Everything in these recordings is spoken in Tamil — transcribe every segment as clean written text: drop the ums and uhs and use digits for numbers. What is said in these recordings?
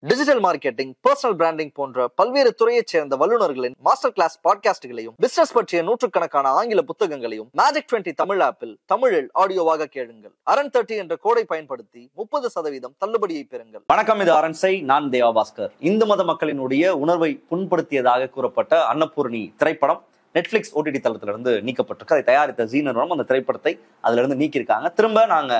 டிஜிட்டல் மார்க்கெட்டிங், பர்சனல் பிராண்டிங் போன்ற பல்வேறு துறையைச் சேர்ந்த வல்லுநர்களின் மாஸ்டர் கிளாஸ் பாட்காஸ்டுகளையும் பிசினஸ் பற்றிய நூற்றுக்கணக்கான ஆங்கில புத்தகங்களையும் Magic20 தமிழ் ஆப்பில் தமிழில் ஆடியோவாக கேளுங்கள். Aran30 என்ற கோடை பயன்படுத்தி 30% தள்ளுபடியை பெறுங்கள். வணக்கம், இது அரண்சை. நான் தேவாபாஸ்கர். இந்து மத மக்களினுடைய உணர்வை புண்படுத்தியதாக கூறப்பட்ட அன்னபூர்ணி திரைப்படம் நெட்ஃபிளிக்ஸ் OTT தளத்திலிருந்து நீக்கப்பட்டிருக்கு. அதை தயாரித்த ஜீ நிறுவனம் அந்த திரைப்படத்தை அதுல இருந்து நீக்கியிருக்காங்க. திரும்ப நாங்க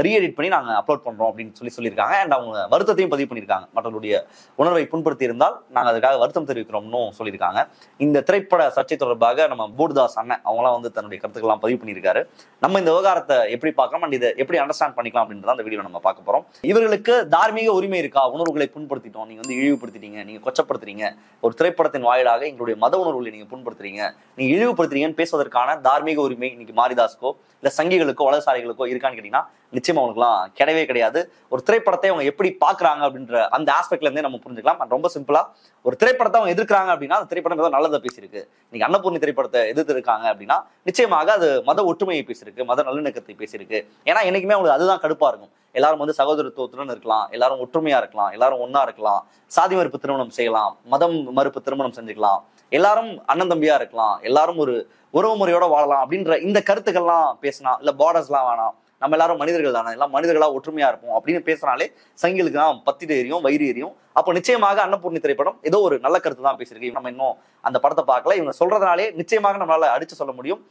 ரீஎடிட் பண்ணி நாங்கள் அப்லோட் பண்ணுறோம் அப்படின்னு சொல்லியிருக்காங்க. அண்ட் அவங்க வருத்தத்தையும் பதிவு பண்ணியிருக்காங்க. மற்றவர்களுடைய உணர்வை புண்படுத்தி இருந்தால் நாங்கள் அதுக்காக வருத்தம் தெரிவிக்கிறோம்னு சொல்லியிருக்காங்க. இந்த திரைப்பட சர்ச்சை தொடர்பாக நம்ம போர்தாஸ் அண்ணன் அவங்களாம் வந்து தன்னுடைய கருத்துக்கள்லாம் பதிவு பண்ணியிருக்காரு. நம்ம இந்த விவகாரத்தை எப்படி பார்க்கலாம் அண்ட் இதை எப்படி அண்டர்ஸ்டாண்ட் பண்ணிக்கலாம் அப்படின்றத அந்த வீடியோ நம்ம பார்க்க போகிறோம். இவர்களுக்கு தார்மீக உரிமை இருக்கா? உணர்வுகளை புண்படுத்திட்டோம், நீங்கள் வந்து இழிவுபடுத்திட்டீங்க, நீங்கள் கொச்சப்படுத்துறீங்க, ஒரு திரைப்படத்தின் வாயிலாக எங்களுடைய மத உணர்வுகளை நீங்கள் புண்படுத்துறீங்க, நீங்கள் இழிவுபடுத்துறீங்கன்னு பேசுவதற்கான தார்மீக உரிமை இன்னைக்கு மாரிதாஸ்க்கோ இல்லை சங்கிகளுக்கோ வலதுசாரிகளுக்கோ இருக்கான்னு கேட்டீங்கன்னா நிச்சயமா அவங்களுக்குலாம் கிடையவே கிடையாது. ஒரு திரைப்படத்தை அவங்க எப்படி பாக்குறாங்க அப்படின்ற அந்த ஆஸ்பெக்ட்ல இருந்தே நம்ம புரிஞ்சுக்கலாம். ரொம்ப சிம்பிளா, ஒரு திரைப்படத்தை அவங்க எதிர்க்கிறாங்க அப்படின்னா அந்த திரைப்படம் ஏதோ நல்லதை பேசியிருக்கு. நீங்க அன்னபூர்ணி திரைப்படத்தை எதிர்த்து இருக்காங்க அப்படின்னா நிச்சயமாக அது மத ஒற்றுமையை பேசியிருக்கு, மத நல்லிணக்கத்தை பேசியிருக்கு. ஏன்னா என்னைக்குமே அவங்களுக்கு அதுதான் கடுப்பா இருக்கும். எல்லாரும் வந்து சகோதரத்துவத்துடன் இருக்கலாம், எல்லாரும் ஒற்றுமையா இருக்கலாம், எல்லாரும் ஒன்னா இருக்கலாம், சாதி மறுப்பு திருமணம் செய்யலாம், மதம் மறுப்பு திருமணம் செஞ்சுக்கலாம், எல்லாரும் அண்ணன் தம்பியா இருக்கலாம், எல்லாரும் ஒரு உறவு முறையோட வாழலாம் அப்படின்ற இந்த கருத்துக்கள்லாம் பேசினா, இல்ல பார்டர்ஸ்லாம் வேணாம், நம்ம எல்லாரும் மனிதர்கள் தானே, எல்லாம் மனிதர்களா ஒற்றுமையா இருப்போம் அப்படின்னு பேசினாலே சங்கிகளுக்கு தான் பத்திட்டு எரியும், வயிறு எரியும். அப்போ நிச்சயமாக அன்னபூர்ணி திரைப்படம் ஏதோ ஒரு நல்ல கருத்து தான் பேசியிருக்கு. நம்ம இன்னும் அந்த படத்தை பார்க்கல. இவங்க சொல்றதுனாலே நிச்சயமாக நம்மளால அடிச்சு சொல்ல முடியும்.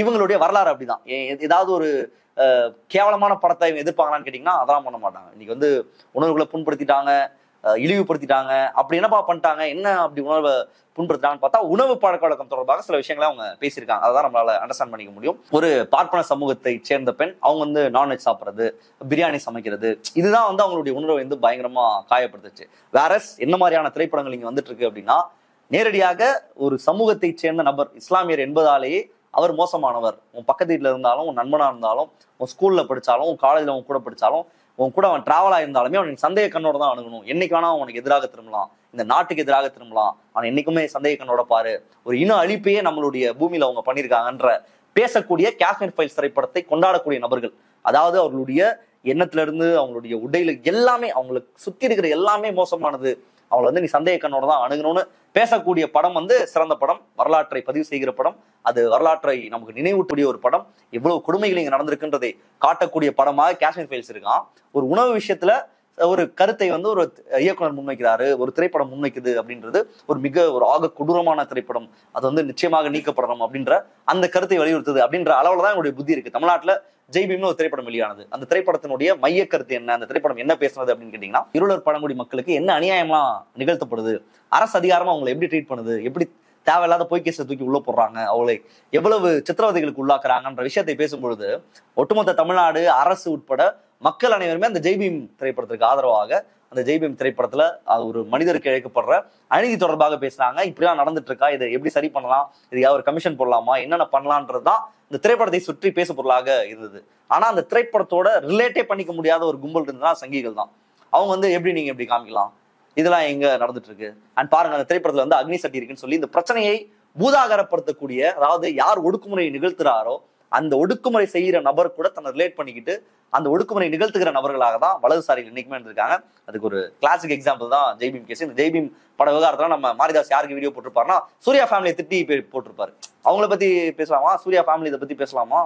இவங்களுடைய வரலாறு அப்படிதான். ஏதாவது ஒரு கேவலமான படத்தை இவங்க எதிர்ப்பாங்களான்னு கேட்டீங்கன்னா அதெல்லாம் பண்ண மாட்டாங்க. இன்னைக்கு வந்து உணர்வுகளை புண்படுத்திட்டாங்க, இழிவுபடுத்திட்டாங்க, அப்படி என்னப்பா பண்ணிட்டாங்க, என்ன அப்படி உணர்வை புண்படுத்திட்டாங்கன்னு பார்த்தா உணவு பழக்க வழக்கம் தொடர்பாக சில விஷயங்களை அவங்க பேசியிருக்காங்க. அதான் நம்மளால அண்டர்ஸ்டாண்ட் பண்ணிக்க முடியும். ஒரு பார்ப்பன சமூகத்தை சேர்ந்த பெண் அவங்க வந்து நான்வெஜ் சாப்பிட்றது, பிரியாணி சமைக்கிறது, இதுதான் வந்து அவங்களுடைய உணர்வை வந்து பயங்கரமா காயப்படுத்துச்சு. வேற என்ன மாதிரியான திரைப்படங்கள் இங்க வந்துட்டு இருக்கு அப்படின்னா, நேரடியாக ஒரு சமூகத்தை சேர்ந்த நபர் இஸ்லாமியர் என்பதாலேயே அவர் மோசமானவர், உன் பக்கத்து வீட்டுல இருந்தாலும், உன் நண்பனா இருந்தாலும், உன் ஸ்கூல்ல படிச்சாலும், உன் காலேஜ்ல உன் கூட படிச்சாலும், உன் கூட அவன் டிராவலா இருந்தாலுமே அவனுக்கு சந்தேக கண்ணோட தான் அணுகணும். என்னைக்கு வேணா அவனுக்கு எதிராக திரும்பலாம், இந்த நாட்டுக்கு எதிராக திரும்பலாம், அவன் என்னைக்குமே சந்தேக கண்ணோட பாரு. ஒரு இன அழிப்பையே நம்மளுடைய பூமியில அவங்க பண்ணியிருக்காங்கன்ற பேசக்கூடிய காஷ்மீர் ஃபைல்ஸ் திரைப்படத்தை கொண்டாடக்கூடிய நபர்கள், அதாவது அவர்களுடைய எண்ணத்துல இருந்து அவங்களுடைய உடையில எல்லாமே, அவங்களுக்கு சுத்தி இருக்கிற எல்லாமே மோசமானது, அவங்களை வந்து நீ சந்தேக கண்ணோட தான் அணுகணும்னு பேசக்கூடிய படம் வந்து சிறந்த படம், வரலாற்றை பதிவு செய்கிற படம், அது வரலாற்றை நமக்கு நினைவூட்டக்கூடிய ஒரு படம், எவ்வளவு கொடுமைகள் இங்க நடந்திருக்குன்றதை காட்டக்கூடிய படமாக காஷ்மீர் ஃபைல்ஸ் இருக்கான். ஒரு உணவு விஷயத்துல ஒரு கருத்தை வந்து ஒரு இயக்குனர் முன்வைக்கிறாரு, ஒரு திரைப்படம் முன்வைக்குது அப்படின்றது ஒரு ஆக கொடூரமான திரைப்படம், அது வந்து நிச்சயமாக நீக்கப்படணும் அப்படின்ற அந்த கருத்தை வலியுறுத்துது அப்படின்ற அளவுல தான் என்னுடைய புத்தி இருக்கு. தமிழ்நாட்டுல ஜெய்பீம்னு ஒரு திரைப்படம் வெளியானது. அந்த திரைப்படத்தினுடைய மைய கருத்து என்ன, அந்த திரைப்படம் என்ன பேசுறது அப்படின்னு கேட்டீங்கன்னா, இருளர் பழங்குடி மக்களுக்கு என்ன அநியாயம்லாம் நிகழ்த்தப்படுது, அரசு அதிகாரமா அவங்களை எப்படி ட்ரீட் பண்ணுது, எப்படி தேவையில்லாத பொய் கேஸை தூக்கி உள்ள போடுறாங்க, அவளை எவ்வளவு சித்திரவதைகளுக்கு உள்ளாக்குறாங்கன்ற விஷயத்தை பேசும்பொழுது ஒட்டுமொத்த தமிழ்நாடு அரசு உட்பட மக்கள் அனைவருமே அந்த ஜெய்பீம் திரைப்படத்திற்கு ஆதரவாக, அந்த ஜெய்பீம் திரைப்படத்துல அது ஒரு மனிதருக்கு இழைக்கப்படுற அநீதி தொடர்பாக பேசுறாங்க. இப்படிலாம் நடந்துட்டு இருக்கா, இதை எப்படி சரி பண்ணலாம், இதுக்காக ஒரு கமிஷன் போடலாமா, என்னென்ன பண்ணலான்றதுதான் இந்த திரைப்படத்தை சுற்றி பேச பொருளாக இருந்தது. ஆனா அந்த திரைப்படத்தோட ரிலேட்டே பண்ணிக்க முடியாத ஒரு கும்பல் இருந்ததுன்னா சங்கிகள் தான். அவங்க வந்து எப்படி நீங்க எப்படி காமிக்கலாம், இதெல்லாம் எங்க நடந்துட்டு இருக்கு, அண்ட் பாருங்க அந்த திரைப்படத்துல வந்து அக்னி சட்டி இருக்குன்னு சொல்லி இந்த பிரச்சனையை பூதாகரப்படுத்தக்கூடிய, அதாவது யார் ஒடுக்குமுறை நிகழ்த்துறாரோ அந்த ஒடுக்குமுறை செய்யற நபர் கூட தன்னை ரிலேட் பண்ணிக்கிட்டு அந்த ஒடுக்குமுறை நிகழ்த்துகிற நபர்களாக தான் வலதுசாரிகள் இன்னைக்குமே இருந்திருக்காங்க. அதுக்கு ஒரு கிளாசிக் எக்ஸாம்பிள் தான் ஜெய்பீம் கேஸ். இந்த ஜெய்பீம் பட விவகாரத்துல நம்ம மாரிதாஸ் யாருக்கு வீடியோ போட்டிருப்பாருன்னா சூர்யா ஃபேமிலியை திட்டி போட்டிருப்பாரு. அவங்கள பத்தி பேசலாமா, சூர்யா ஃபேமிலி இதை பத்தி பேசலாமா,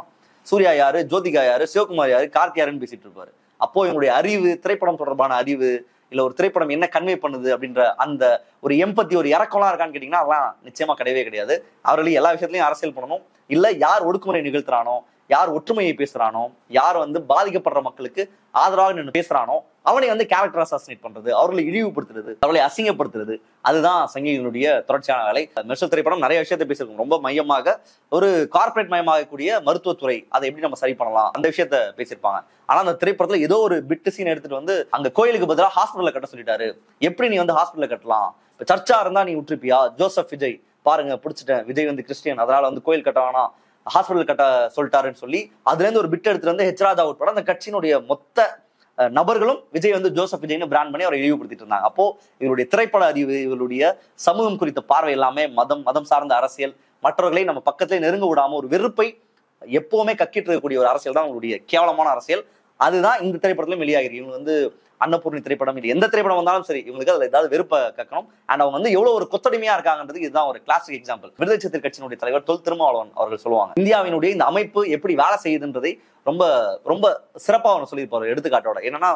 சூர்யா யாரு, ஜோதிகா யாரு, சிவகுமார் யாரு, கார்த்தி யாருன்னு பேசிட்டு இருப்பாரு. அப்போ இவங்களுடைய அறிவு, திரைப்படம் தொடர்பான அறிவு, இல்ல ஒரு திரைப்படம் என்ன கன்வே பண்ணுது அப்படின்ற அந்த ஒரு எம்பத்தி, ஒரு இறக்கம்லாம் இருக்கான்னு கேட்டீங்கன்னா அதெல்லாம் நிச்சயமா கிடையவே கிடையாது. அவர்களுக்கு எல்லா விஷயத்திலையும் அரசியல் பண்ணணும், இல்ல யார் ஒடுக்குமுறை நிகழ்த்துறானோ, யார் ஒற்றுமையை பேசுறானோ, யார் வந்து பாதிக்கப்படுற மக்களுக்கு ஆதரவாக நின்று பேசுறானோ அவனை வந்து கேரக்டர் அசாசினேட் பண்றது, அவர்களை இழிவுபடுத்துறது, அவர்களை அசிங்கப்படுத்துறது, அதுதான் சங்கிகளுடைய தொடர்ச்சியான வேலை. மெர்சல் திரைப்படம் நிறைய விஷயத்தை பேசியிருக்கும். ரொம்ப மையமாக ஒரு கார்பரேட் மயமாகக்கூடிய மருத்துவத்துறை, அதை எப்படி நம்ம சரி பண்ணலாம் அந்த விஷயத்த பேசியிருப்பாங்க. ஆனா அந்த திரைப்படத்துல ஏதோ ஒரு பிட்டு சீன் எடுத்துட்டு வந்து அங்க கோயிலுக்கு பதிலாக ஹாஸ்பிட்டல கட்ட சொல்லிட்டாரு, எப்படி நீ வந்து ஹாஸ்பிட்டல கட்டலாம், இப்ப சர்ச்சா இருந்தா நீ விட்டுருப்பியா, ஜோசப் விஜய் பாருங்க பிடிச்சிட்டேன், விஜய் வந்து கிறிஸ்டியன், அதனால வந்து கோயில் கட்ட வேணாம், ஹாஸ்பிட்டல் கட்ட சொல்லிட்டாருன்னு சொல்லி அதுல இருந்து ஒரு பிட் எடுத்துட்டு வந்து ஹெச் ராஜா உட்பட அந்த கட்சியினுடைய மொத்த நபர்களும் விஜய் வந்து ஜோசப் விஜய்னு பிராண்ட் பண்ணி அவரை இழிவுபடுத்திட்டு இருந்தாங்க. அப்போ இவருடைய திரைப்பட அறிவு, இவருடைய சமூகம் குறித்த பார்வை எல்லாமே மதம் சார்ந்த அரசியல், மற்றவர்களை நம்ம பக்கத்திலே நெருங்க விடாம ஒரு வெறுப்பை எப்பவுமே கக்கிட்டு இருக்கக்கூடிய ஒரு அரசியல் தான் உங்களுடைய கேவலமான அரசியல். அதுதான் இந்த திரைப்படத்திலும் வெளியாகிருக்கு. இவங்க வந்து அன்னபூர்ணி திரைப்படம் இல்லை, எந்த திரைப்படம் வந்தாலும் சரி இவங்களுக்கு அதுல ஏதாவது வெறுப்ப கக்கணும். அண்ட் அவங்க வந்து எவ்வளவு ஒரு கொத்தடிமையா இருக்காங்கன்றதுக்கு இதுதான் ஒரு கிளாசிக் எக்ஸாம்பிள். விடுதலை சிறுத்தைகள் கட்சியினுடைய தலைவர் தொல் திருமாவளவன் அவர்கள் சொல்லுவாங்க, இந்தியாவினுடைய இந்த அமைப்பு எப்படி வேலை செய்யுதுன்றதை ரொம்ப ரொம்ப சிறப்பா அவங்க சொல்லியிருப்பாரு எடுத்துக்காட்டோட. என்னன்னா,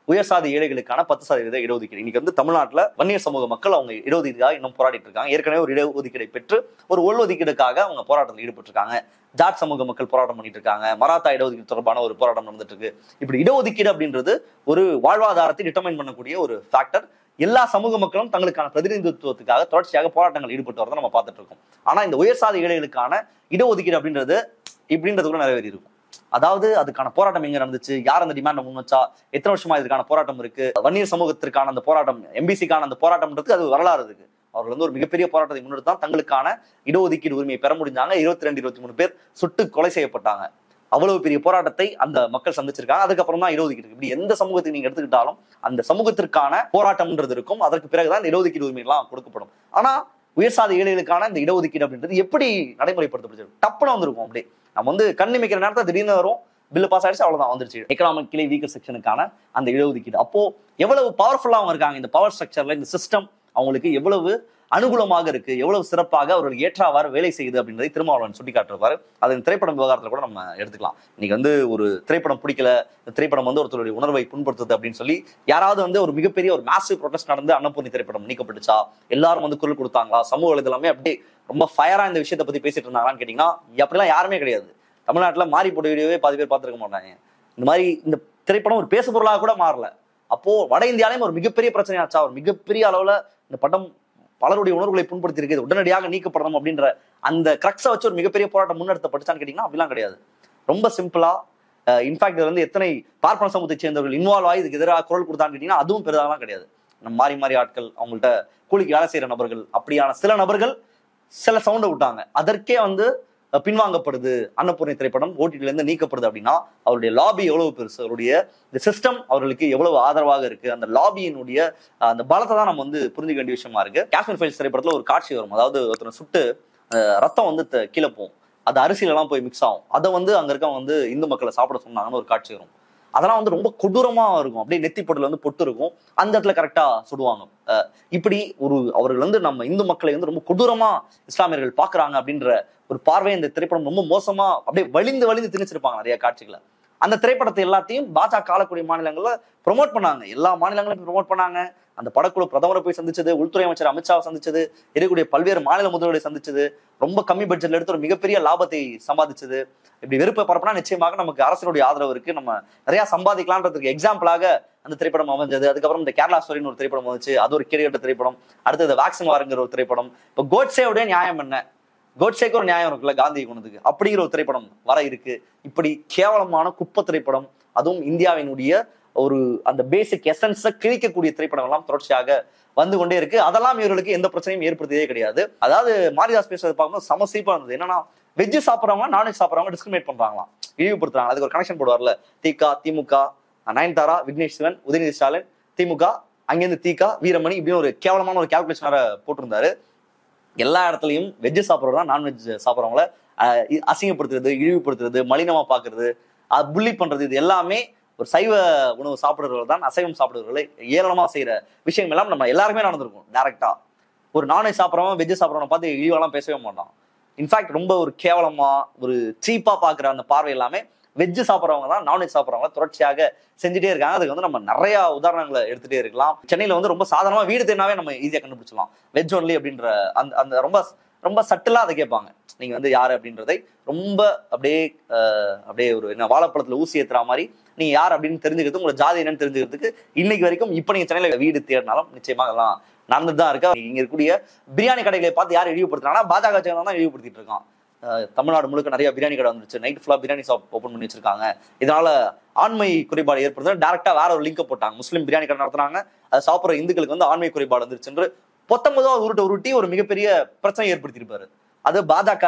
உயர் சாதி ஏழைகளுக்கான 10% இடஒதுக்கீடு. இன்னைக்கு வந்து தமிழ்நாட்டுல வன்னியர் சமூக மக்கள் அவங்க இடஒதுக்கீடுக்காக இன்னும் போராடிட்டு இருக்காங்க. ஏற்கனவே ஒரு இடஒதுக்கீடை பெற்று ஒரு உள்ஒதுக்கீடுக்காக அவங்க போராட்டத்தில் ஈடுபட்டு இருக்காங்க. ஜாட் சமூக மக்கள் போராட்டம் பண்ணிட்டு இருக்காங்க. மராத்தா இடஒதுக்கீடு தொடர்பான ஒரு போராட்டம் நடந்துட்டு இருக்கு. இப்படி இடஒதுக்கீடு அப்படின்றது ஒரு வாழ்வாதாரத்தை டிட்டர்மைன் பண்ணக்கூடிய ஒரு ஃபேக்டர். எல்லா சமூக மக்களும் தங்களுக்கான பிரதிநிதித்துவத்துக்காக தொடர்ச்சியாக போராட்டங்கள் ஈடுபட்டு வரதை நம்ம பார்த்துட்டு இருக்கோம். ஆனா இந்த உயர் சாதி ஏழைகளுக்கான இடஒதுக்கீடு அப்படின்றது கூட நிறைவேறி இருக்கும். அதாவது அதுக்கான போராட்டம் எங்க நடந்துச்சு, யார் அந்த டிமாண்ட் முன் வச்சா, எத்தனை வருஷமா இதுக்கான போராட்டம் இருக்கு, வன்னியர் சமூகத்திற்கான அந்த போராட்டம், எம்பிசிக்கான அந்த போராட்டம்ன்றது அது வரலாறு இருக்கு. அவர்கள் வந்து ஒரு மிகப்பெரிய போராட்டத்தை முன்னெடுத்து தான் தங்களுக்கான இடஒதுக்கீடு உரிமையை பெற முடிஞ்சாங்க. 22, 23 பேர் சுட்டு கொலை செய்யப்பட்டாங்க. அவ்வளவு பெரிய போராட்டத்தை அந்த மக்கள் சந்திச்சிருக்காங்க. அதுக்கப்புறம் தான் இடஒதுக்கீடு. இப்படி எந்த சமூகத்துக்கு நீங்க எடுத்துக்கிட்டாலும் அந்த சமூகத்திற்கான போராட்டம்ன்றது இருக்கும். அதற்கு பிறகுதான் இந்த இடஒதுக்கீடு உரிமை எல்லாம் கொடுக்கப்படும். ஆனா உயர்சாதி ஏழைகளுக்கான இந்த இடஒதுக்கீடு அப்படின்றது எப்படி நடைமுறைப்படுத்தப்படுது? டப்புன்னு வந்திருக்கும். அப்படியே நம்ம வந்து கண்ணிமைக்கிற நேரத்தில் திடீர்னு வரும், பில்லு பாஸ் ஆயிடுச்சு, அவ்வளவுதான் வந்துருச்சு. எக்கனாமிக்கலி வீக்கர் செக்ஷனுக்கான அந்த இடஒதுக்கீடு. அப்போ எவ்வளவு பவர்ஃபுல்லா அவங்க இருக்காங்க, இந்த பவர் ஸ்ட்ரக்சர்ல இந்த சிஸ்டம் அவங்களுக்கு எவ்வளவு அனுகூலமாக இருக்கு, எவ்வளவு சிறப்பாக அவர்கள் ஏற்றாவாறு வேலை செய்யுது அப்படின்றதை திருமாவளவன் சுட்டிக்காட்டுவார். அது திரைப்படம் விவகாரத்துல கூட நம்ம எடுத்துக்கலாம். இன்னைக்கு வந்து ஒரு திரைப்படம் பிடிக்கல, திரைப்படம் வந்து ஒருத்தருடைய உணர்வை புண்படுத்துது அப்படின்னு சொல்லி யாராவது வந்து ஒரு மிகப்பெரிய ஒரு மேசிவ் ப்ரொடெஸ்ட் நடந்து அன்னபூர்ணி திரைப்படம் நீக்கப்பட்டுச்சா, எல்லாரும் வந்து குரல் கொடுத்தாங்களா, சமூக வலைதளமே அப்படியே ரொம்ப ஃபயரா இந்த விஷயத்தை பத்தி பேசிட்டு இருந்தாங்களான்னு கேட்டீங்கன்னா அப்படிலாம் யாருமே கிடையாது. தமிழ்நாட்டுல மாறி போட்ட வீடியோவே பாதி பேர் பார்த்துருக்க மாட்டாங்க. இந்த மாதிரி இந்த திரைப்படம் ஒரு பேசு பொருளாக கூட மாறல. அப்போ வட இந்தியாலையும் ஒரு மிகப்பெரிய பிரச்சனையாச்சா, ஒரு மிகப்பெரிய அளவுல இந்த படம் பலருடைய உணர்வுகளை புண்படுத்தி இருக்கு, உடனடியாக நீக்கப்படணும் அப்படின்ற அந்த கிரக்ஸை வச்சு ஒரு மிகப்பெரிய போராட்டம் முன்னெடுத்தப்பட்டுச்சான்னு கேட்டீங்கன்னா அப்படிலாம் கிடையாது. ரொம்ப சிம்பிளா இன்ஃபேக்ட் இதுல வந்து எத்தனை பார்ப்பன சமூகத்தை சேர்ந்தவர்கள் இன்வால்வ் ஆகி இதுக்கு எதிராக குரல் கொடுத்தான்னு கேட்டீங்கன்னா அதுவும் பெரிதாலாம் கிடையாது. நம்ம மாறி மாறி ஆட்கள், அவங்கள்ட்ட கூலிக்கு வேலை செய்யற நபர்கள், அப்படியான சில நபர்கள் சில சவுண்டை விட்டாங்க. அதற்கே வந்து பின்வாங்கப்படுது அன்னபூர்ணி திரைப்படம் ஓடிடில இருந்து நீக்கப்படுது அப்படின்னா அவருடைய லாபி எவ்வளவு பெருசு, அவருடைய இந்த சிஸ்டம் அவர்களுக்கு எவ்வளவு ஆதரவாக இருக்கு, அந்த லாபியினுடைய அந்த பலத்தை தான் நம்ம வந்து புரிஞ்சுக்க வேண்டிய விஷயமா இருக்கு. காஷ்மீர் ஃபைல்ஸ் திரைப்படத்துல ஒரு காட்சி வரும். அதாவது ஒருத்தனை சுட்டு ரத்தம் வந்து கீழே போகும், அது அரிசியில எல்லாம் போய் மிக்ஸ் ஆகும். அதை வந்து அங்க இருக்க வந்து இந்து மக்களை சாப்பிட சொன்னாங்கன்னு ஒரு காட்சி வரும். அதெல்லாம் வந்து ரொம்ப கொடூரமா இருக்கும். அப்படியே நெத்தி பொட்டுல வந்து பொட்டு இருக்கும், அந்த இடத்துல கரெக்டா சுடுவாங்க. இப்படி ஒரு அவர்கள் வந்து நம்ம இந்து மக்களை வந்து ரொம்ப கொடூரமா இஸ்லாமியர்கள் பாக்குறாங்க அப்படின்ற ஒரு பார்வை இந்த திரைப்படம் ரொம்ப மோசமா அப்படியே வலிந்து திணிச்சிருப்பாங்க நிறைய காட்சிகளை. அந்த திரைப்படத்தை எல்லாத்தையும் பாஜக ஆளக்கூடிய மாநிலங்கள்ல ப்ரொமோட் பண்ணாங்க, எல்லா மாநிலங்களையும் ப்ரொமோட் பண்ணாங்க. அந்த படக்குழு பிரதமரை போய் சந்திச்சது, உள்துறை அமைச்சர் அமித்ஷாவை சந்திச்சது, இருக்கக்கூடிய பல்வேறு மாநில முதல்வர்களை சந்திச்சது, ரொம்ப கம்மி பட்ஜெட்ல எடுத்து ஒரு மிகப்பெரிய லாபத்தை சம்பாதிச்சது. இப்படி வெறுப்பை பரப்புனா நிச்சயமாக நமக்கு அரசினுடைய ஆதரவு இருக்கு, நம்ம நிறைய சம்பாதிக்கலான்றதுக்கு எக்ஸாம்பிளாக அந்த திரைப்படம் அமைஞ்சது. அதுக்கப்புறம் இந்த கேரளா ஸ்டோரின்னு ஒரு திரைப்படம் வந்துச்சு, அது ஒரு கேரியட்ட திரைப்படம். அடுத்தது வேக்சின் வாருங்கிற ஒரு திரைப்படம். இப்போ கோட்ஸேவுடைய நியாயம் என்ன, கோட்ஸேக்கு ஒரு நியாயம் இருக்குல்ல காந்தி குணத்துக்கு, அப்படிங்கிற ஒரு திரைப்படம் வர இருக்கு. இப்படி கேவலமான குப்பை திரைப்படம், அதுவும் இந்தியாவினுடைய ஒரு அந்த பேசிக் எசன்ஸை கிழிக்கக்கூடிய திரைப்படம் எல்லாம் தொடர்ச்சியாக வந்து கொண்டே இருக்கு. அதெல்லாம் இவர்களுக்கு எந்த பிரச்சனையும் ஏற்படுத்தியதே கிடையாது. அதாவது மாரிதாஸ் பேசுறது பார்க்கும்போது சமசீப்பா இருந்தது. என்னன்னா, வெஜ் சாப்பிட்றவங்க நான்வெஜ் சாப்பிட்றவங்க டிஸ்கிரிமினேட் பண்றாங்களாம், இழிவுபடுத்துறாங்க. அதுக்கு ஒரு கனெக்ஷன் போடுவார்ல, திமுக, நயன்தாரா, விக்னேஷ் சிவன், உதயநிதி ஸ்டாலின், திமுக, அங்கிருந்து திக, வீரமணி, இப்படின்னு ஒரு கேவலமான ஒரு கால்குலேஷன் வேற போட்டிருந்தாரு. எல்லா இடத்துலையும் வெஜ் சாப்பிட்றவங்க தான் நான்வெஜ் சாப்பிட்றவங்கள அசிங்கப்படுத்துறது, இழிவுபடுத்துறது, மலினமா பாக்குறது, புள்ளி பண்றது, இது எல்லாமே ஒரு சைவ உணவு சாப்பிடுறவர்கள் தான் அசைவம் சாப்பிடுறவர்களை ஏளனமா செய்யற விஷயம் எல்லாம் நம்ம எல்லாருமே நடந்திருக்கும். டைரக்டா ஒரு நான்வெஜ் சாப்பிட்றவன் வெஜ் சாப்பிட்றவனை பார்த்து இழிவெல்லாம் பேசவே மாட்டான். இன்ஃபேக்ட் ரொம்ப ஒரு கேவலமா ஒரு சீப்பா பாக்குற அந்த பார்வை எல்லாமே வெஜ் சாப்பிட்றவங்க தான் நான்வெஜ் சாப்பிட்றவங்க தொடர்ச்சியாக செஞ்சுட்டே இருக்காங்க. அதுக்கு வந்து நம்ம நிறைய உதாரணங்களை எடுத்துட்டே இருக்கலாம். சென்னையில வந்து ரொம்ப சாதாரணமா வீடு தேனாவே நம்ம ஈஸியா கண்டுபிடிச்சலாம். வெஜ் ஒன்லி அப்படின்ற அந்த ரொம்ப ரொம்ப சட்டிலா அதை கேட்பாங்க, நீங்க வந்து யாரு அப்படின்றதை ரொம்ப அப்படியே ஒரு என்ன வாழைப்பழத்துல ஊசி ஏத்துற மாதிரி நீங்க யார் அப்படின்னு தெரிஞ்சுக்கிறது, உங்களோட ஜாதி என்னன்னு தெரிஞ்சுக்கிறதுக்கு இன்னைக்கு வரைக்கும் இப்ப நீங்க சென்னையில வீடு தேடினாலும் நிச்சயமாக எல்லாம் நடந்துட்டு தான் இருக்கு. இங்க இருக்கக்கூடிய பிரியாணி கடைகளை பார்த்து யாரும் இழிவுபடுத்துறாங்கன்னா பாஜக தான் இழிவுபடுத்திட்டு இருக்கான். தமிழ்நாடு முழுக்க நிறைய பிரியாணி கடை வந்துருச்சு, நைட் ஃபுல்லா பிரியாணி ஷாப் ஓப்பன் பண்ணி வச்சிருக்காங்க. இதனால ஆண்மை குறைபாடு ஏற்படுது. டைரக்டா வேற ஒரு லிங்க் போட்டாங்க, முஸ்லீம் பிரியாணி கடை நடத்துறாங்க, அதை சாப்பிட்ற இந்துக்களுக்கு வந்து ஆண்மை குறைபாடு வந்துருச்சு. 19வது உருட்டி ஒரு மிகப்பெரிய பிரச்சனை ஏற்படுத்தியிருப்பாரு. அது பாஜக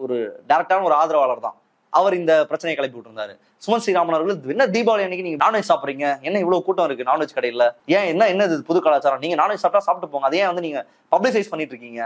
ஒரு டைரக்டான ஒரு ஆதரவாளர் தான், அவர் இந்த பிரச்சனையை கிளப்பி விட்டுருந்தாரு. சுமன் ஸ்ரீராமன் அவர்கள், என்ன தீபாவளி அன்னைக்கு நீங்க நான்வெஜ் சாப்பிடுறீங்க, என்ன இவ்வளவு கூட்டம் இருக்கு நான்வெஜ் கடையில, ஏன் என்ன இது புது கலாச்சாரம், நீங்க நான்வெஜ் சாப்பிட்டா சாப்பிட்டு போங்க, அதே வந்து நீங்க பப்ளிசைஸ் பண்ணிட்டு இருக்கீங்க,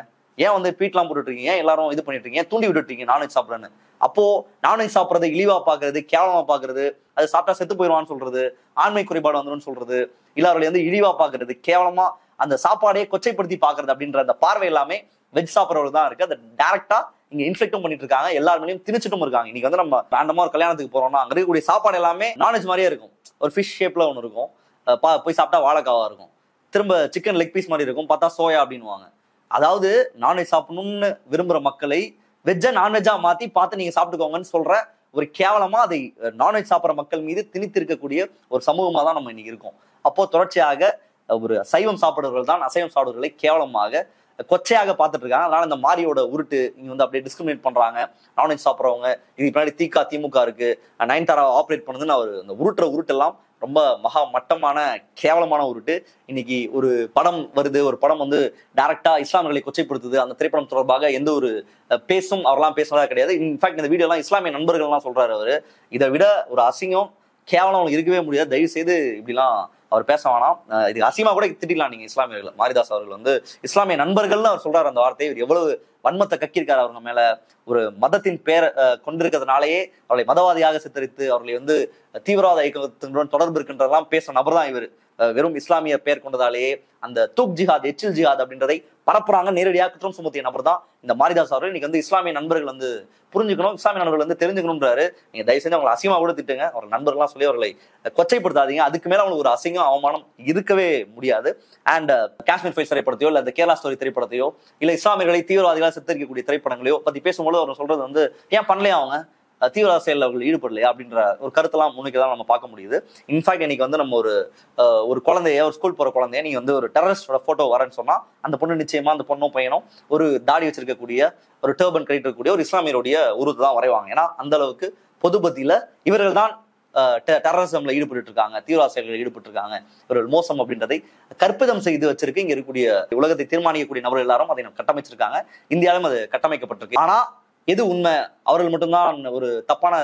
ஏன் வந்து பீட்லாம் போட்டுட்டு இருக்கீங்க, ஏன் எல்லாரும் இது பண்ணிட்டு இருக்கீங்க, தூண்டி விட்டுட்டு இருக்கீங்க நான்வெஜ் சாப்பிட்றேன்னு. அப்போ நான்வெஜ் சாப்பிட்றது இழிவா பாக்குறது, கேவலமா பாக்குறது, அது சாப்பிட்டா செத்து போயிடுவான்னு சொல்றது, ஆண்மை குறைபாடு வந்துடும் சொல்றது, இல்ல அவர்களை வந்து இழிவா பாக்குறது, கேவலமா அந்த சாப்பாடையே கொச்சைப்படுத்தி பாக்குறது அப்படின்ற அந்த பார்வை எல்லாமே வெஜ் சாப்பிட்றவர்கள் தான் இருக்கு. அதை டைரக்டா இங்க இன்ஃபெக்டும் பண்ணிட்டு இருக்காங்க, எல்லாருமே திணிச்சிட்டும் இருக்காங்க. இன்னைக்கு வந்து நம்ம ரேண்டமா ஒரு கல்யாணத்துக்கு போறோம்னா அங்க இருக்கக்கூடிய சாப்பாடு எல்லாமே நான்வெஜ் மாதிரியே இருக்கும். ஒரு ஃபிஷ் ஷேப்ல ஒன்று இருக்கும், போய் சாப்பிட்டா வாழைக்காவா இருக்கும், திரும்ப சிக்கன் லெக் பீஸ் மாதிரி இருக்கும், பார்த்தா சோயா அப்படின்னுவாங்க. அதாவது நான்வெஜ் சாப்பிடணும்னு விரும்புற மக்களை வெஜ்ஜா நான்வெஜ்ஜா மாத்தி பார்த்து நீங்க சாப்பிட்டுக்கோங்கன்னு சொல்ற ஒரு கேவலமா அதை நான்வெஜ் சாப்பிட்ற மக்கள் மீது திணித்து இருக்கக்கூடிய ஒரு சமூகமா தான் நம்ம இன்னைக்கு இருக்கோம். அப்போ தொடர்ச்சியாக ஒரு சைவம் சாப்பிடுறவர்கள் தான் அசைவம் சாப்பிடுறவர்களை கேவலமாக கொச்சையாக பார்த்துட்டு இருக்காங்க. அதனால இந்த மாரியோட உருட்டு இங்க வந்து அப்படியே டிஸ்கிரிமினேட் பண்றாங்க. நான்வெஜ் சாப்பிட்றவங்க இதுக்கு பின்னாடி திமுக இருக்கு, நயன்தாரா ஆப்ரேட் பண்ணுதுன்னு அவர் இந்த உருட்டு எல்லாம் ரொம்ப மகா மட்டமான கேவலமான உருட்டு. இன்னைக்கு ஒரு படம் வருது, ஒரு படம் வந்து டைரக்டா இஸ்லாமியர்களை கொச்சைப்படுத்துது. அந்த திரைப்படம் தொடர்பாக எந்த ஒரு அவரெல்லாம் பேசுனதா கிடையாது. இன்ஃபேக்ட் இந்த வீடியோ எல்லாம் இஸ்லாமிய நண்பர்கள் எல்லாம் சொல்றாரு அவரு, இதை விட ஒரு அசிங்கம் கேவலம் இருக்கவே முடியாது, தயவு செய்து இப்படிலாம் அவர் பேச வேணாம். இது அசிங்கமா கூட திட்டிக்கலாம் நீங்க இஸ்லாமியர்கள். மாரிதாஸ் அவர்கள் வந்து இஸ்லாமிய நண்பர்கள்னு அவர் சொல்றாரு அந்த வார்த்தையை. இவர் எவ்வளவு வன்மத்தை கக்கியிருக்காரு அவங்க மேல. ஒரு மதத்தின் பேரை கொண்டிருக்கிறதுனாலேயே அவர்களை மதவாதியாக சித்தரித்து அவர்களை வந்து தீவிரவாத இயக்கத்துடன் தொடர்பு இருக்கின்றதெல்லாம் பேசுற நபர் தான் இவர். வெறும் இஸ்லாமிய பெயர் கொண்டதாலேயே அந்த தூக் ஜிஹாத், எச்சில் ஜிஹாத் அப்படின்றதை பரப்புறாங்க, நேரடியாக குற்றம் சுமத்திய நபர் தான் இந்த மாரிதாஸ் அவர்கள். இன்னைக்கு வந்து இஸ்லாமிய நண்பர்கள் வந்து புரிஞ்சுக்கணும், இஸ்லாமிய நண்பர்கள் வந்து தெரிஞ்சுக்கணும்ன்றாரு. நீங்க தயவு செஞ்சு அவங்களை அசிங்கமா கூட திட்டுங்க, அவர் நண்பர்கள்லாம் சொல்லி அவர்களை கொச்சைப்படுத்தாதீங்க. அதுக்கு மேல அவங்களுக்கு ஒரு அசிங்கம் அவமானம் இருக்கவே முடியாது. அண்ட் காஷ்மீர் ஃபைல்ஸ் திரைப்படத்தையோ இல்ல இந்த கேரளா ஸ்டோரி திரைப்படத்தையோ இல்ல இஸ்லாமியர்களை தீவிரவாதிகளாக சித்தரிக்கக்கூடிய திரைப்படங்களையோ பத்தி பேசும்போது அவர் சொல்றது வந்து, ஏன் பண்ணலையா அவங்க தீவிரவாத செயலில் அவர்கள் ஈடுபடலையா அப்படின்ற ஒரு கருத்தெல்லாம் முன்னுக்குதான் நம்ம பார்க்க முடியுது. இன்ஃபேக்ட் இன்னைக்கு வந்து நம்ம ஒரு குழந்தைய, ஒரு ஸ்கூல் போற குழந்தைய நீங்க வந்து ஒரு டெரரிஸ்டோட போட்டோ வரேன்னு சொன்னா அந்த பொண்ணு நிச்சயமா அந்த பொண்ணும் பையனும் ஒரு தாடி வச்சிருக்கக்கூடிய, ஒரு டர்பன் கட்டிட்டு இருக்கக்கூடிய ஒரு இஸ்லாமியருடைய உருவத்தை தான் வரைவாங்க. ஏன்னா அந்த அளவுக்கு பொதுபத்தியில இவர்கள் தான் டெரரிசம்ல ஈடுபட்டு இருக்காங்க, தீவிரவாத செயல்களில் ஈடுபட்டு இருக்காங்க, இவர்கள் மோசம் அப்படின்றதை கற்பிதம் செய்து வச்சிருக்கு இங்க இருக்கக்கூடிய உலகத்தை தீர்மானிக்கக்கூடிய நபர்கள் எல்லாரும் அதை கட்டமைச்சிருக்காங்க. இந்தியாவிலும் அது கட்டமைக்கப்பட்டிருக்கு. ஆனா எது உண்மை, அவர்கள் மட்டும்தான் ஒரு தப்பான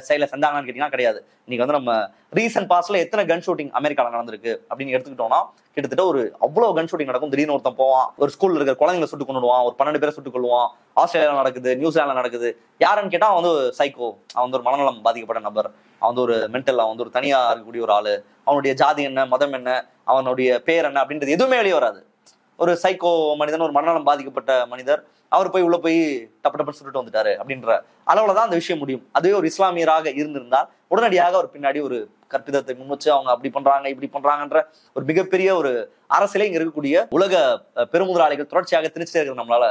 செயலை செஞ்சாங்கன்னு கேட்டீங்கன்னா கிடையாது. இன்னைக்கு வந்து நம்ம ரீசன்ட் பாஸ்ட்ல எத்தனை கன் ஷூட்டிங் அமெரிக்கால நடந்திருக்கு அப்படின்னு எடுத்துக்கிட்டோம்னா கிட்டத்தட்ட ஒரு அவ்வளவு கன் ஷூட்டிங் நடக்கும். திடீர்னு ஒருத்தன் போவான், ஒரு ஸ்கூல்ல இருக்கிற குழந்தைங்களை சுட்டு கொண்டுடுவான், ஒரு 12 பேரை சுட்டுக் கொள்வான். ஆஸ்திரேலியாவில் நடக்குது, நியூசிலாந்துல நடக்குது. யாருன்னு கேட்டா அவன் வந்து சைக்கோ, அவன் வந்து ஒரு மனநலம் பாதிக்கப்பட்ட நபர், அவன் வந்து ஒரு மென்டல், அவன் வந்து ஒரு தனியா இருக்கக்கூடிய ஒரு ஆளு, அவனுடைய ஜாதி என்ன, மதம் என்ன, அவனுடைய பேர் என்ன அப்படின்றது எதுவுமே வெளியே வராது. ஒரு சைக்கோ மனிதன், ஒரு மனநலம் பாதிக்கப்பட்ட மனிதர், அவர் போய் உள்ள போய் டப்பு சுட்டுட்டு வந்துட்டாரு அப்படின்ற அளவுலதான் அந்த விஷயம் முடியும். அதுவே ஒரு இஸ்லாமியராக இருந்திருந்தால் உடனடியாக அவர் பின்னாடி ஒரு கற்பிதத்தை முன் வச்சு அவங்க அப்படி பண்றாங்க இப்படி பண்றாங்கன்ற ஒரு மிகப்பெரிய ஒரு அரசியலே இங்க இருக்கக்கூடிய உலக பெருமுதலாளிகள் தொடர்ச்சியாக திணிச்சிட்டே இருக்கிறது நம்மளால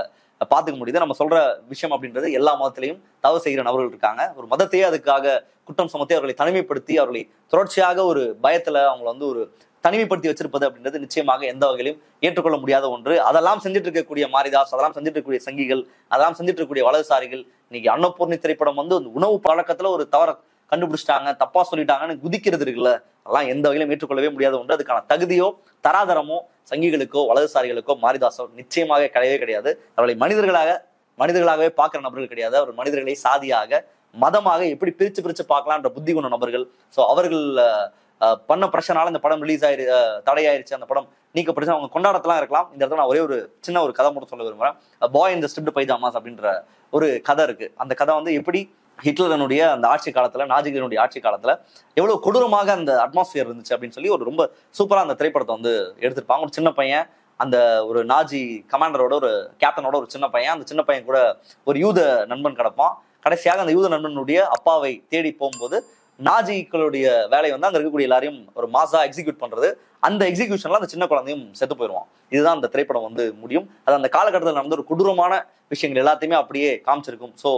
பாத்துக்க முடியுது. நம்ம சொல்ற விஷயம் அப்படின்றது எல்லா மதத்திலையும் தவறு செய்கிற நபர்கள் இருக்காங்க. ஒரு மதத்தையே அதுக்காக குற்றம் சுமத்தி அவர்களை தனிமைப்படுத்தி அவர்களை தொடர்ச்சியாக ஒரு பயத்துல அவங்களை வந்து ஒரு தனிமைப்படுத்தி வச்சிருப்பது அப்படின்றது நிச்சயமாக எந்த வகையிலும் ஏற்றுக்கொள்ள முடியாத ஒன்று. அதெல்லாம் செஞ்சுட்டு இருக்கக்கூடிய மாரிதாஸ், அதெல்லாம் செஞ்சுட்டு இருக்கக்கூடிய சங்கிகள், அதெல்லாம் செஞ்சுட்டு இருக்கக்கூடிய வலதுசாரிகள் இன்னைக்கு அன்னபூர்ணி திரைப்படம் வந்து உணவு பழக்கத்துல ஒரு தவற கண்டுபிடிச்சிட்டாங்க, தப்பா சொல்லிட்டாங்கன்னு குதிக்கிறது இருக்குல்ல, அதெல்லாம் எந்த வகையிலும் ஏற்றுக்கொள்ளவே முடியாத ஒன்று. அதுக்கான தகுதியோ தராதரமோ சங்கிகளுக்கோ வலதுசாரிகளுக்கோ மாரிதாஸோ நிச்சயமாக கிடையவே கிடையாது. அவர்களை மனிதர்களாகவே பார்க்கிற நபர்கள் கிடையாது. அவர் மனிதர்களை சாதியாக, மதமாக எப்படி பிரிச்சு பார்க்கலான்ற புத்தி கொண்ட நபர்கள். ஸோ அவர்கள் பண்ண பிரச்சனால இந்த படம் ரிலீஸ் தடையாயிருச்சு, அந்த படம் நீக்கப்படுச்சு. அவங்க கொண்டாடத்தெல்லாம் இருக்கலாம். இந்த இடத்துல நான் ஒரே ஒரு சின்ன ஒரு கதை மட்டும் சொல்ல விரும்புறேன். பாய் இந்த ஸ்ட்ரிப்ட் பைஜாமாஸ் அப்படின்ற ஒரு கதை இருக்கு. அந்த கதை வந்து எப்படி ஹிட்லரனுடைய அந்த ஆட்சி காலத்துல, நாஜிகளினுடைய ஆட்சி காலத்துல எவ்வளவு கொடூரமாக அந்த அட்மாஸ்பியர் இருந்துச்சு அப்படின்னு சொல்லி ஒரு ரொம்ப சூப்பரா அந்த திரைப்படத்தை வந்து எடுத்திருப்பாங்க. ஒரு சின்ன பையன், அந்த ஒரு நாஜி கமாண்டரோட ஒரு கேப்டனோட ஒரு சின்ன பையன், அந்த சின்ன பையன் கூட ஒரு யூத நண்பன் கிடப்பான். கடைசியாக அந்த யூத நண்பனுடைய அப்பாவை தேடி போகும்போது நாஜிக்களுடைய வேலை வந்து அங்க இருக்கக்கூடிய எல்லாரையும் ஒரு மாசா எக்ஸிக்யூட் பண்றது. அந்த எக்ஸிகியூஷன்ல அந்த சின்ன குழந்தையும் செத்து போயிடுவான். இதுதான் அந்த திரைப்படம் வந்து முடியும். அது அந்த காலகட்டத்தில் நடந்த ஒரு கொடூரமான விஷயங்கள் எல்லாத்தையுமே அப்படியே காமிச்சிருக்கும். ஸோ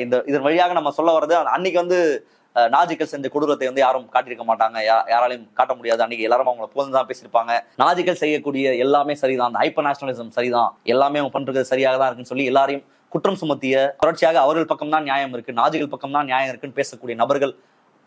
இதன் வழியாக நம்ம சொல்ல வர்றது, அன்னைக்கு வந்து நாஜிக்கள் செஞ்ச கொடூரத்தை வந்து யாரும் காட்டியிருக்க மாட்டாங்க, யாராலையும் காட்ட முடியாது. அன்னைக்கு எல்லாரும் அவங்கள போதுதான் பேசியிருப்பாங்க. நாஜிக்கள் செய்யக்கூடிய எல்லாமே சரிதான், அந்த ஹைப்பர் நேஷனலிசம் சரிதான், எல்லாமே அவங்க பண்றது சரியாக தான் இருக்குன்னு சொல்லி எல்லாரையும் குற்றம் சுமத்திய, தொடர்ச்சியாக அவர்கள் பக்கம் தான் நியாயம் இருக்கு, நாஜிகள் பக்கம் தான் நியாயம் இருக்குன்னு பேசக்கூடிய நபர்கள்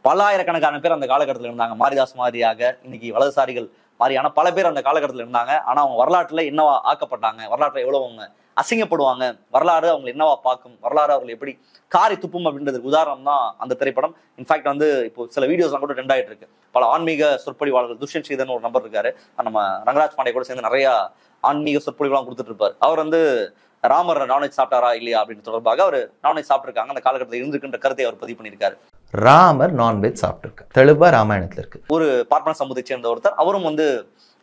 பல ஆயிரக்கணக்கான பேர் அந்த காலகட்டத்தில் இருந்தாங்க. மாரிதாஸ் மாதிரியாக இன்னைக்கு வலதுசாரிகள் மாதிரியான பல பேர் அந்த காலகட்டத்தில் இருந்தாங்க. ஆனா அவங்க வரலாற்றுல என்னவா ஆக்கப்பட்டாங்க, வரலாற்றுல எவ்வளவு அவங்க அசிங்கப்படுவாங்க, வரலாறு அவங்க என்னவா பார்க்கும், வரலாறு அவர்கள் எப்படி காரி துப்பும் அப்படின்றதுக்கு உதாரணம் தான் அந்த திரைப்படம். இன்ஃபேக்ட் வந்து இப்போ சில வீடியோஸ்லாம் கூட ட்ரெண்ட் ஆயிட்டு இருக்கு. பல ஆன்மீக சொற்பொழிவாளர்கள், துஷ்யந்த் ஸ்ரீதர்னு ஒரு நபர் இருக்காரு, நம்ம ரங்கராஜ் பாண்டே கூட சேர்ந்து நிறைய ஆன்மீக சொற்பொழிவுலாம் கொடுத்துட்டு இருப்பாரு. அவர் வந்து ராமர் நான்வெஜ் சாப்பிட்டாரா இல்லையா அப்படின்னு தொடர்பாக அவர் நான்வெஜ் சாப்பிட்டுருக்காங்க, அந்த காலகட்டத்தில் இருந்திருக்கின்ற கருத்தை அவர் பதிவு பண்ணியிருக்காரு. ராமர் நான்வெஜ் சாப்பிட்டுருக்காரு, தெளிவா ராமாயணத்துல இருக்கு. ஒரு பார்ப்பன சமூகத்தை சேர்ந்த ஒருத்தர் அவரும் வந்து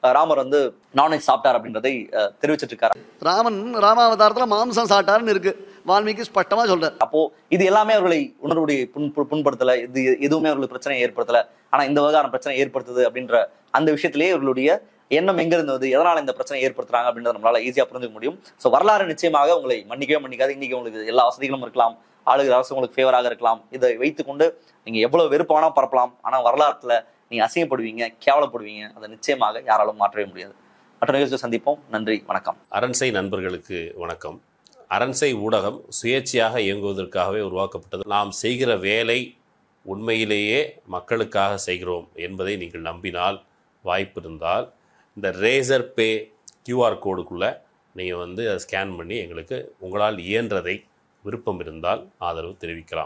ராமர் வந்து நான்வெஜ் சாப்பிட்டார் அப்படின்றதை தெரிவிச்சிட்டு இருக்காரு. ராமன் ராமாவதாரத்துல மாம்சம் சாப்பிட்டாருன்னு இருக்கு, வால்மீகி ஸ்பஷ்டமா சொல்றாரு. அப்போ இது எல்லாமே அவர்களை உணர்வுடைய புண்படுத்தல, இது எதுவுமே அவர்களுக்கு பிரச்சனையை ஏற்படுத்தல. ஆனா இந்த விவகாரம் பிரச்சனை ஏற்படுத்துது அப்படின்ற அந்த விஷயத்திலேயே இவர்களுடைய எண்ணம் எங்க இருந்தது, எதனால இந்த பிரச்சனை ஏற்படுத்துறாங்க அப்படின்றத நம்மளால ஈஸியா புரிஞ்சுக்க முடியும். ஸோ வரலாறு நிச்சயமாக உங்களை மன்னிக்கவே மன்னிக்காது. இன்னைக்கு உங்களுக்கு எல்லா வசதிகளும் இருக்கலாம், ஆளுகிற அரசு உங்களுக்கு ஃபேவராக இருக்கலாம். இதை வைத்துக்கொண்டு நீங்க எவ்வளவு வெறுப்பானா பரப்பலாம், ஆனா வரலாற்றுல நீங்க அசிங்கப்படுவீங்க, கேவலப்படுவீங்க. அதை நிச்சயமாக யாராலும் மாற்றவே முடியாது. மற்ற நிகழ்ச்சியை சந்திப்போம். நன்றி, வணக்கம். அரண்சை நண்பர்களுக்கு வணக்கம். அரண்சை ஊடகம் சுயேட்சையாக இயங்குவதற்காகவே உருவாக்கப்பட்டது. நாம் செய்கிற வேலை உண்மையிலேயே மக்களுக்காக செய்கிறோம் என்பதை நீங்கள் நம்பினால், வாய்ப்பு இருந்தால் இந்த ரேசர் பே QR கோடுக்குள்ளே நீங்கள் வந்து அதை ஸ்கேன் பண்ணி எங்களுக்கு உங்களால் இயன்றதை, விருப்பம் இருந்தால் ஆதரவு தெரிவிக்கலாம்.